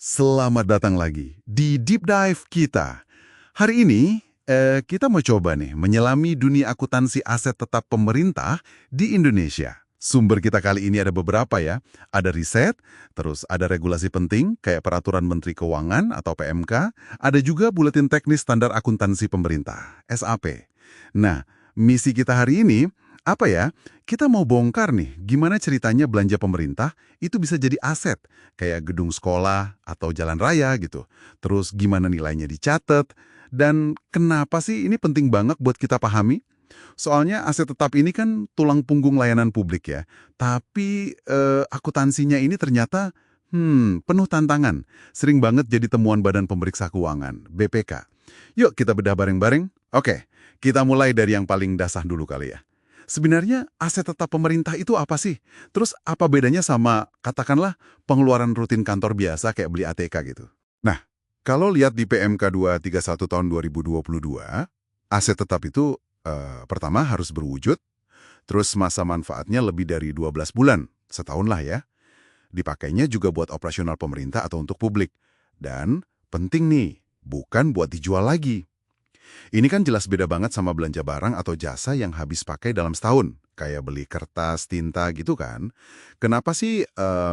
Selamat datang lagi di Deep Dive kita. Hari ini, kita mau coba nih menyelami dunia akuntansi aset tetap pemerintah di Indonesia. Sumber kita kali ini ada beberapa ya. Ada riset, terus ada regulasi penting kayak Peraturan Menteri Keuangan atau PMK, ada juga Buletin Teknis Standar Akuntansi Pemerintah, SAP. Nah, misi kita hari ini apa ya? Kita mau bongkar nih, gimana ceritanya belanja pemerintah itu bisa jadi aset, kayak gedung sekolah atau jalan raya gitu. Terus gimana nilainya dicatat, dan kenapa sih ini penting banget buat kita pahami? Soalnya aset tetap ini kan tulang punggung layanan publik ya. Tapi akuntansinya ini ternyata penuh tantangan. Sering banget jadi temuan Badan Pemeriksa Keuangan, BPK. Yuk kita bedah bareng-bareng. Oke, kita mulai dari yang paling dasar dulu kali ya. Sebenarnya aset tetap pemerintah itu apa sih? Terus apa bedanya sama, katakanlah, pengeluaran rutin kantor biasa kayak beli ATK gitu? Nah, kalau lihat di PMK 231 tahun 2022, aset tetap itu pertama harus berwujud, terus masa manfaatnya lebih dari 12 bulan, setahun lah ya. Dipakainya juga buat operasional pemerintah atau untuk publik. Dan penting nih, bukan buat dijual lagi. Ini kan jelas beda banget sama belanja barang atau jasa yang habis pakai dalam setahun. Kayak beli kertas, tinta gitu kan. Kenapa sih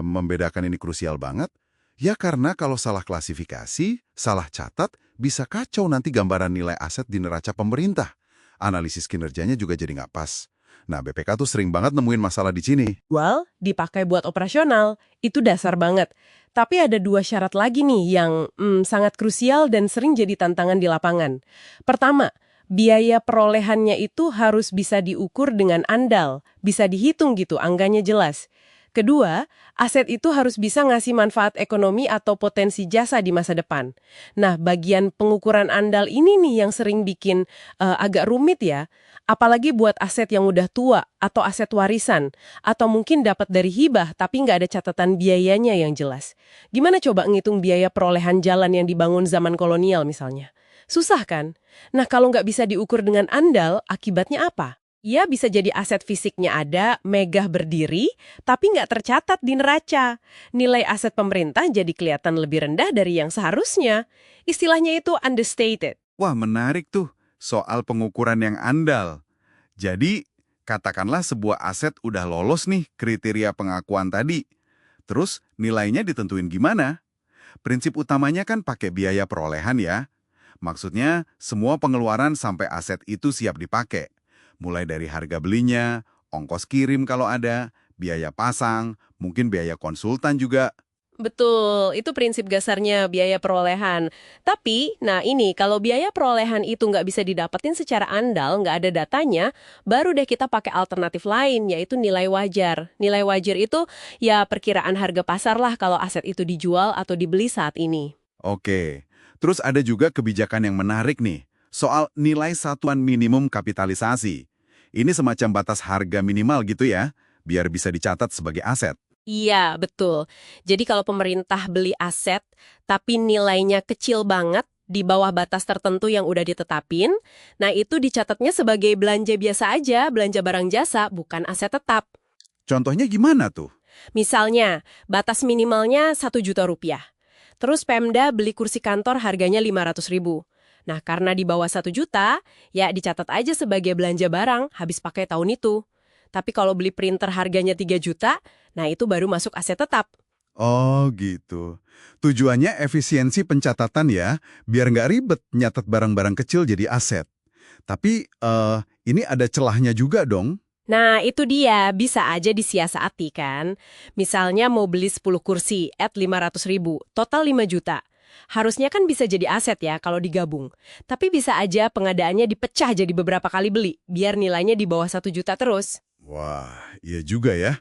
membedakan ini krusial banget? Ya karena kalau salah klasifikasi, salah catat, bisa kacau nanti gambaran nilai aset di neraca pemerintah. Analisis kinerjanya juga jadi nggak pas. Nah, BPK tuh sering banget nemuin masalah di sini. Well, dipakai buat operasional, itu dasar banget. Tapi ada dua syarat lagi nih yang sangat krusial dan sering jadi tantangan di lapangan. Pertama, biaya perolehannya itu harus bisa diukur dengan andal, bisa dihitung gitu, angkanya jelas. Kedua, aset itu harus bisa ngasih manfaat ekonomi atau potensi jasa di masa depan. Nah, bagian pengukuran andal ini nih yang sering bikin agak rumit ya. Apalagi buat aset yang udah tua atau aset warisan. Atau mungkin dapat dari hibah tapi nggak ada catatan biayanya yang jelas. Gimana coba ngitung biaya perolehan jalan yang dibangun zaman kolonial misalnya? Susah kan? Nah, kalau nggak bisa diukur dengan andal, akibatnya apa? Ya bisa jadi aset fisiknya ada, megah berdiri, tapi nggak tercatat di neraca. Nilai aset pemerintah jadi kelihatan lebih rendah dari yang seharusnya. Istilahnya itu understated. Wah, menarik tuh soal pengukuran yang andal. Jadi, katakanlah sebuah aset udah lolos nih kriteria pengakuan tadi. Terus nilainya ditentuin gimana? Prinsip utamanya kan pakai biaya perolehan ya. Maksudnya semua pengeluaran sampai aset itu siap dipakai. Mulai dari harga belinya, ongkos kirim kalau ada, biaya pasang, mungkin biaya konsultan juga. Betul, itu prinsip dasarnya biaya perolehan. Tapi, nah ini, kalau biaya perolehan itu nggak bisa didapetin secara andal, nggak ada datanya, baru deh kita pakai alternatif lain, yaitu nilai wajar. Nilai wajar itu ya perkiraan harga pasar lah kalau aset itu dijual atau dibeli saat ini. Oke, terus ada juga kebijakan yang menarik nih, soal nilai satuan minimum kapitalisasi. Ini semacam batas harga minimal gitu ya, biar bisa dicatat sebagai aset. Iya, betul. Jadi kalau pemerintah beli aset, tapi nilainya kecil banget, di bawah batas tertentu yang udah ditetapin, nah itu dicatatnya sebagai belanja biasa aja, belanja barang jasa, bukan aset tetap. Contohnya gimana tuh? Misalnya, batas minimalnya 1 juta rupiah. Terus Pemda beli kursi kantor harganya 500.000. Nah, karena di bawah 1 juta, ya dicatat aja sebagai belanja barang habis pakai tahun itu. Tapi kalau beli printer harganya 3 juta, nah itu baru masuk aset tetap. Oh gitu. Tujuannya efisiensi pencatatan ya, biar nggak ribet nyatet barang-barang kecil jadi aset. Tapi ini ada celahnya juga dong. Nah, itu dia, bisa aja disiasati kan. Misalnya mau beli 10 kursi at 500.000, total 5 juta. Harusnya kan bisa jadi aset ya kalau digabung. Tapi bisa aja pengadaannya dipecah jadi beberapa kali beli, biar nilainya di bawah 1 juta terus. Wah, iya juga ya.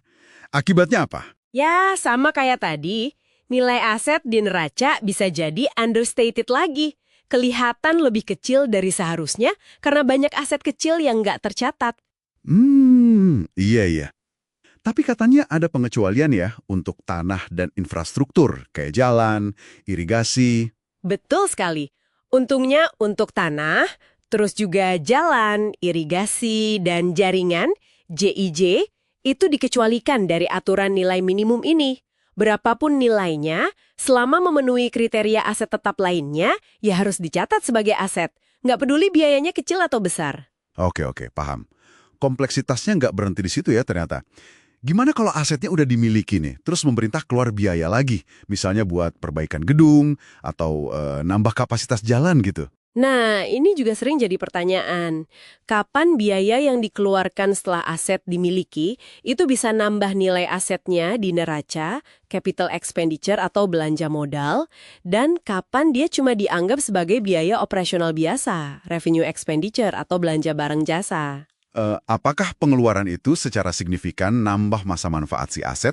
Akibatnya apa? Ya, sama kayak tadi, nilai aset di neraca bisa jadi understated lagi. Kelihatan lebih kecil dari seharusnya karena banyak aset kecil yang nggak tercatat. Iya iya. Tapi katanya ada pengecualian ya untuk tanah dan infrastruktur, kayak jalan, irigasi. Betul sekali. Untungnya untuk tanah, terus juga jalan, irigasi, dan jaringan, JIJ, itu dikecualikan dari aturan nilai minimum ini. Berapapun nilainya, selama memenuhi kriteria aset tetap lainnya, ya harus dicatat sebagai aset. Nggak peduli biayanya kecil atau besar. Oke, paham. Kompleksitasnya nggak berhenti di situ ya ternyata. Gimana kalau asetnya udah dimiliki nih, terus pemerintah keluar biaya lagi, misalnya buat perbaikan gedung atau nambah kapasitas jalan gitu? Nah, ini juga sering jadi pertanyaan. Kapan biaya yang dikeluarkan setelah aset dimiliki itu bisa nambah nilai asetnya di neraca, capital expenditure atau belanja modal, dan kapan dia cuma dianggap sebagai biaya operasional biasa, revenue expenditure atau belanja barang jasa. Apakah pengeluaran itu secara signifikan nambah masa manfaat si aset,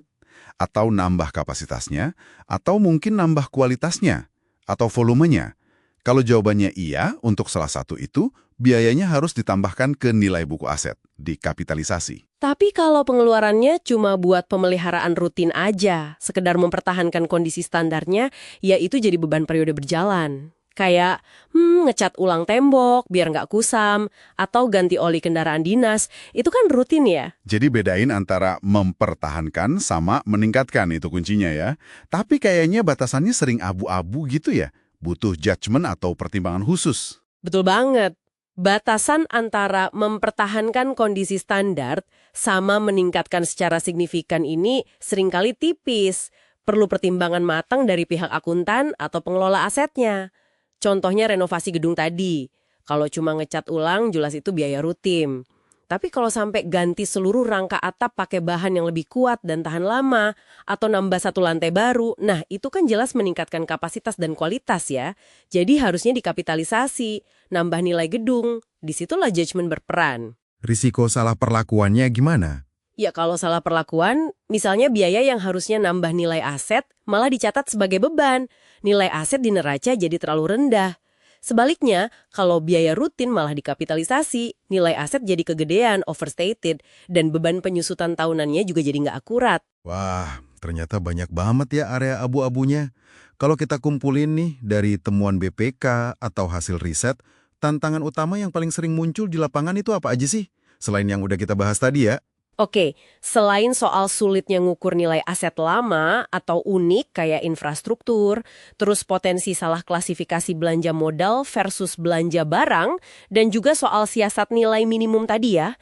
atau nambah kapasitasnya, atau mungkin nambah kualitasnya, atau volumenya? Kalau jawabannya iya, untuk salah satu itu, biayanya harus ditambahkan ke nilai buku aset, dikapitalisasi. Tapi kalau pengeluarannya cuma buat pemeliharaan rutin aja, sekedar mempertahankan kondisi standarnya, ya itu jadi beban periode berjalan. Kayak, ngecat ulang tembok biar nggak kusam, atau ganti oli kendaraan dinas, itu kan rutin ya? Jadi bedain antara mempertahankan sama meningkatkan, itu kuncinya ya. Tapi kayaknya batasannya sering abu-abu gitu ya. Butuh judgement atau pertimbangan khusus. Betul banget. Batasan antara mempertahankan kondisi standar sama meningkatkan secara signifikan ini seringkali tipis. Perlu pertimbangan matang dari pihak akuntan atau pengelola asetnya. Contohnya renovasi gedung tadi. Kalau cuma ngecat ulang, jelas itu biaya rutin. Tapi kalau sampai ganti seluruh rangka atap pakai bahan yang lebih kuat dan tahan lama, atau nambah satu lantai baru, nah itu kan jelas meningkatkan kapasitas dan kualitas ya. Jadi harusnya dikapitalisasi, nambah nilai gedung, disitulah judgement berperan. Risiko salah perlakuannya gimana? Ya kalau salah perlakuan, misalnya biaya yang harusnya nambah nilai aset, malah dicatat sebagai beban. Nilai aset di neraca jadi terlalu rendah. Sebaliknya, kalau biaya rutin malah dikapitalisasi, nilai aset jadi kegedean, overstated, dan beban penyusutan tahunannya juga jadi nggak akurat. Wah, ternyata banyak banget ya area abu-abunya. Kalau kita kumpulin nih dari temuan BPK atau hasil riset, tantangan utama yang paling sering muncul di lapangan itu apa aja sih? Selain yang udah kita bahas tadi ya. Oke, selain soal sulitnya ngukur nilai aset lama atau unik kayak infrastruktur, terus potensi salah klasifikasi belanja modal versus belanja barang, dan juga soal siasat nilai minimum tadi ya,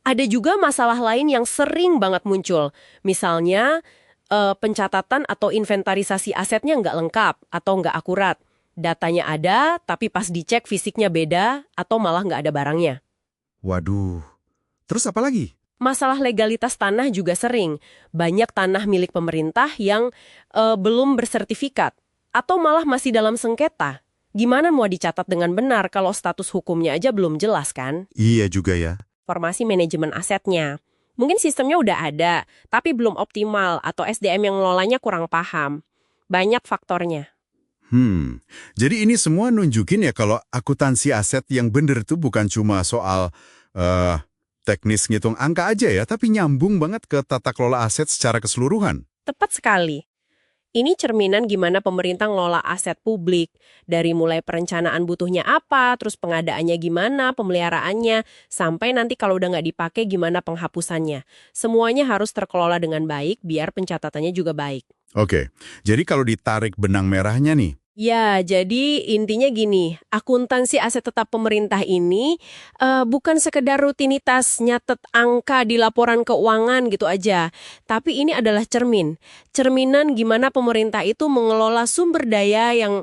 ada juga masalah lain yang sering banget muncul. Misalnya, pencatatan atau inventarisasi asetnya nggak lengkap atau nggak akurat. Datanya ada, tapi pas dicek fisiknya beda atau malah nggak ada barangnya. Waduh, terus apa lagi? Masalah legalitas tanah juga sering. Banyak tanah milik pemerintah yang belum bersertifikat atau malah masih dalam sengketa. Gimana mau dicatat dengan benar kalau status hukumnya aja belum jelas kan? Iya juga ya. Formasi manajemen asetnya. Mungkin sistemnya udah ada, tapi belum optimal atau SDM yang ngelolanya kurang paham. Banyak faktornya. Jadi ini semua nunjukin ya kalau akuntansi aset yang bener itu bukan cuma soal teknis ngitung angka aja ya, tapi nyambung banget ke tata kelola aset secara keseluruhan. Tepat sekali. Ini cerminan gimana pemerintah ngelola aset publik. Dari mulai perencanaan butuhnya apa, terus pengadaannya gimana, pemeliharaannya, sampai nanti kalau udah nggak dipakai gimana penghapusannya. Semuanya harus terkelola dengan baik biar pencatatannya juga baik. Oke, jadi kalau ditarik benang merahnya nih, Ya, jadi intinya gini, akuntansi aset tetap pemerintah ini bukan sekedar rutinitas nyatet angka di laporan keuangan gitu aja. Tapi ini adalah cerminan gimana pemerintah itu mengelola sumber daya yang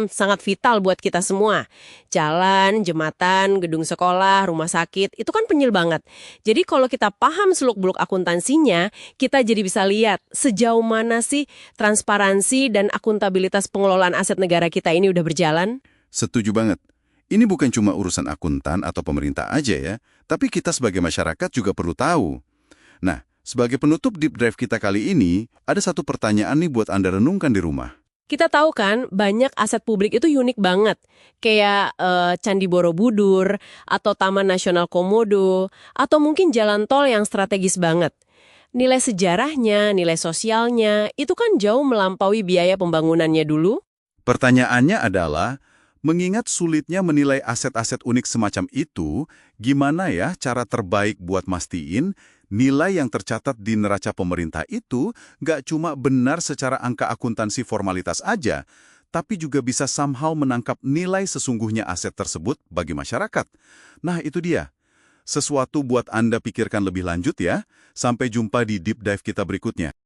sangat vital buat kita semua. Jalan, jembatan, gedung sekolah, rumah sakit, itu kan penyil banget. Jadi kalau kita paham seluk-beluk akuntansinya, kita jadi bisa lihat sejauh mana sih transparansi dan akuntabilitas pengelolaan aset negara kita ini udah berjalan. setuju banget. Ini bukan cuma urusan akuntan atau pemerintah aja ya, tapi kita sebagai masyarakat juga perlu tahu. Nah, sebagai penutup Deep Dive kita kali ini, ada satu pertanyaan nih buat Anda renungkan di rumah. Kita tahu kan, banyak aset publik itu unik banget. Kayak Candi Borobudur, atau Taman Nasional Komodo, atau mungkin jalan tol yang strategis banget. Nilai sejarahnya, nilai sosialnya, itu kan jauh melampaui biaya pembangunannya dulu. Pertanyaannya adalah, mengingat sulitnya menilai aset-aset unik semacam itu, gimana ya cara terbaik buat mastiin Nilai yang tercatat di neraca pemerintah itu nggak cuma benar secara angka akuntansi formalitas aja, tapi juga bisa somehow menangkap nilai sesungguhnya aset tersebut bagi masyarakat. Nah, itu dia. Sesuatu buat Anda pikirkan lebih lanjut ya. Sampai jumpa di Deep Dive kita berikutnya.